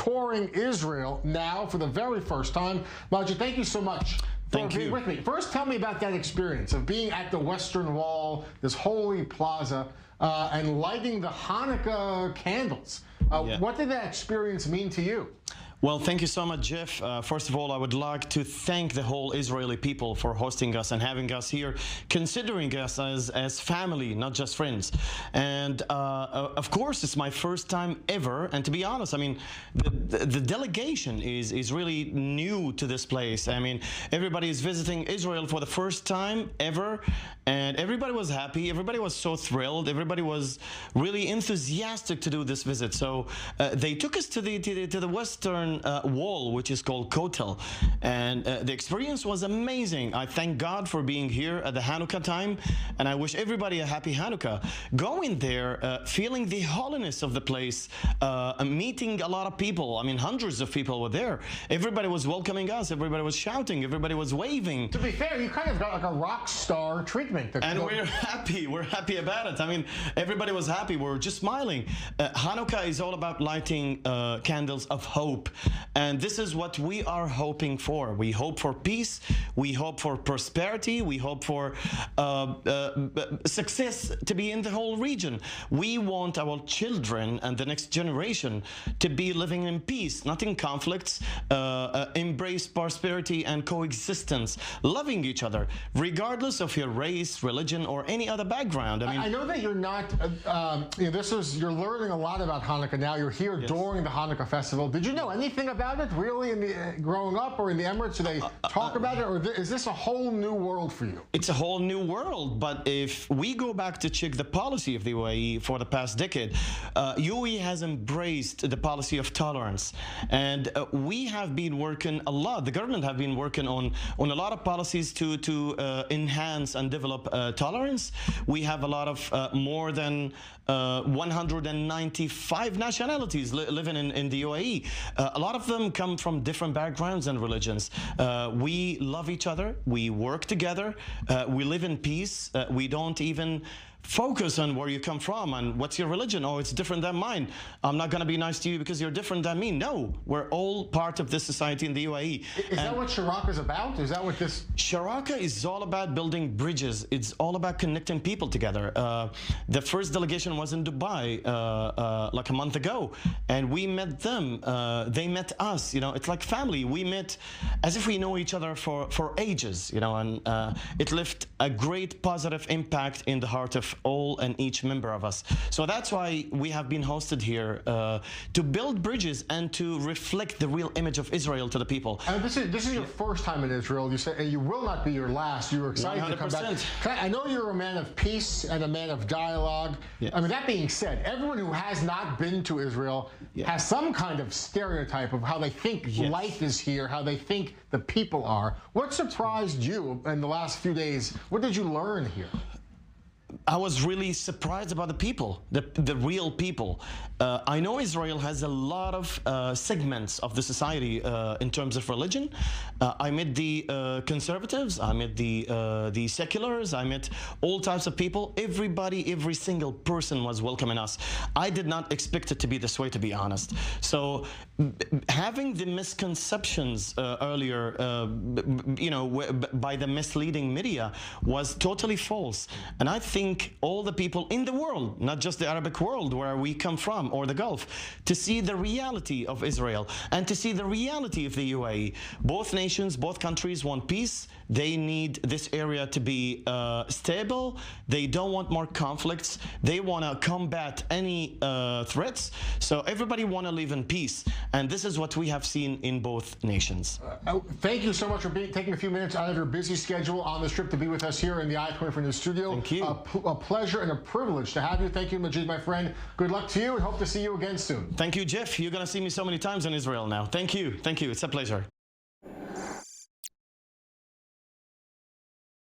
touring Israel now for the very first time. Majid, thank you so much for being with me. First, tell me about that experience of being at the Western Wall, this holy plaza, and lighting the Hanukkah candles. What did that experience mean to you? Well, thank you so much, Jeff. First of all, I would like to thank the whole Israeli people for hosting us and having us here, considering us as family, not just friends. And of course, it's my first time ever. And to be honest, I mean, the delegation is really new to this place. I mean, everybody is visiting Israel for the first time ever, and everybody was happy. Everybody was so thrilled. Everybody was really enthusiastic to do this visit. So they took us to the Western wall, which is called Kotel, and the experience was amazing. I thank God for being here at the Hanukkah time, and I wish everybody a happy Hanukkah. Going there, feeling the holiness of the place, meeting a lot of people. I mean, hundreds of people were there. Everybody was welcoming us. Everybody was shouting. Everybody was waving. To be fair, you kind of got like a rock star treatment. And we're happy. We're happy about it. I mean, everybody was happy. We were just smiling. Hanukkah is all about lighting candles of hope. And this is what we are hoping for. We hope for peace. We hope for prosperity. We hope for success to be in the whole region. We want our children and the next generation to be living in peace, not in conflicts, embrace prosperity and coexistence, loving each other, regardless of your race, religion, or any other background. I know that you're not, you're learning a lot about Hanukkah now. You're here during the Hanukkah festival. Did you know anything about it really in the growing up or in the Emirates? Do they talk about it, or is this a whole new world for you? It's a whole new world, but if we go back to check the policy of the UAE for the past decade, UAE has embraced the policy of tolerance, and we have been working a lot. The government have been working on a lot of policies to enhance and develop tolerance. We have a lot of more than 195 nationalities living in the UAE. A lot of them come from different backgrounds and religions. We love each other. We work together. We live in peace. We don't even focus on where you come from and what's your religion. Oh, it's different than mine. I'm not going to be nice to you because you're different than me. No, we're all part of this society in the UAE. Is that what Sharaka is about? Is that what this... Sharaka is all about building bridges. It's all about connecting people together. The first delegation was in Dubai like a month ago, and we met them. They met us. You know, it's like family. We met as if we know each other for ages, you know, and it left a great positive impact in the heart of all and each member of us. So that's why we have been hosted here to build bridges and to reflect the real image of Israel to the people. And this is your first time in Israel. You say, and you will not be your last. You were excited 100%. to come back. I know you're a man of peace and a man of dialogue. Yes. I mean, that being said, everyone who has not been to Israel has some kind of stereotype of how they think life is here, how they think the people are. What surprised you in the last few days? What did you learn here? I was really surprised about the people, the real people. I know Israel has a lot of segments of the society in terms of religion. I met the conservatives, I met the seculars, I met all types of people. Everybody, every single person was welcoming us. I did not expect it to be this way, to be honest. So having the misconceptions earlier, you know, by the misleading media was totally false. And I think all the people in the world, not just the Arabic world where we come from or the Gulf, to see the reality of Israel and to see the reality of the UAE. Both nations, both countries want peace. They need this area to be stable. They don't want more conflicts. They want to combat any threats. So everybody want to live in peace. And this is what we have seen in both nations. Thank you so much for taking a few minutes out of your busy schedule on this trip to be with us here in the I-24 News studio. Thank you. A pleasure and a privilege to have you. Thank you, Majid, my friend. Good luck to you, and hope to see you again soon. Thank you, Jeff. You're going to see me so many times in Israel now. Thank you. Thank you. It's a pleasure.